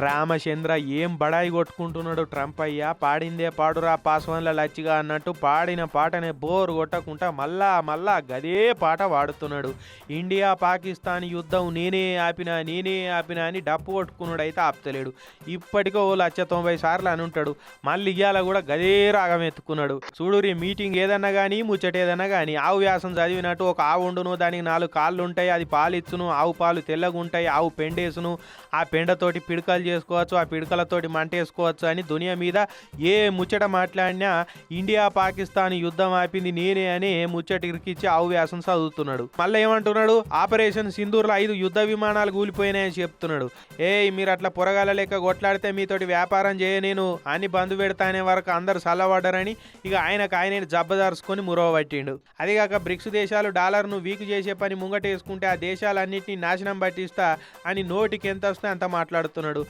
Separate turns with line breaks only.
రామచంద్ర ఏం బడాయి కొట్టుకుంటున్నాడు ట్రంప్ అయ్యా, పాడిందే పాడురా పాస్వాన్ల లచ్చిగా అన్నట్టు పాడిన పాటనే బోర్ కొట్టకుండా మళ్ళా మళ్ళా గదే పాట పాడుతున్నాడు. ఇండియా పాకిస్తాన్ యుద్ధం నేనే ఆపినా అని డప్పు కొట్టుకున్నాడు అయితే ఆపుతలేడు. ఇప్పటికో 190 సార్లు అని ఉంటాడు. మళ్ళీ ఇయ్యాల కూడా గదే రాగం ఎత్తుకున్నాడు. చూడురి, మీటింగ్ ఏదన్నా కానీ ముచ్చట ఏదన్నా కానీ ఆవు వ్యాసం చదివినట్టు ఒక ఆవు ఉండును, దానికి 4 కాళ్ళు ఉంటాయి, అది పాలిచ్చును, ఆవు పాలు తెల్లగుంటాయి, ఆవు పెండేసును, ఆ పెండతోటి పిడకలు చేసుకోవచ్చు, ఆ పిడకలతోటి మంటేసుకోవచ్చు అని దునియా మీద ఏ ముచ్చట మాట్లాడినా ఇండియా పాకిస్తాన్ యుద్ధం ఆపింది నేనే అని ముచ్చట ఇరికిచ్చి ఆవు వ్యాసం చదువుతున్నాడు. మళ్ళీ ఏమంటున్నాడు, ఆపరేషన్ సింధూర్లో 5 యుద్ధ విమానాలు కూలిపోయినాయని చెప్తున్నాడు. మీరు అట్లా పొరగాల లెక్క కొట్లాడితే మీతోటి వ్యాపారం చేయనేను అని బంధు పెడతా అనే వరకు అందరు సల్లబడ్డారని ఇక ఆయన జబ్బదార్చుకొని మురవబట్టిండు. అదిగాక బ్రిక్స్ దేశాలు డాలర్ను వీకు చేసే పని ముంగటేసుకుంటే ఆ దేశాలన్నింటినీ నాశనం పట్టిస్తా అని నోటికి ఎంత వస్తే అంత మాట్లాడుతున్నాడు.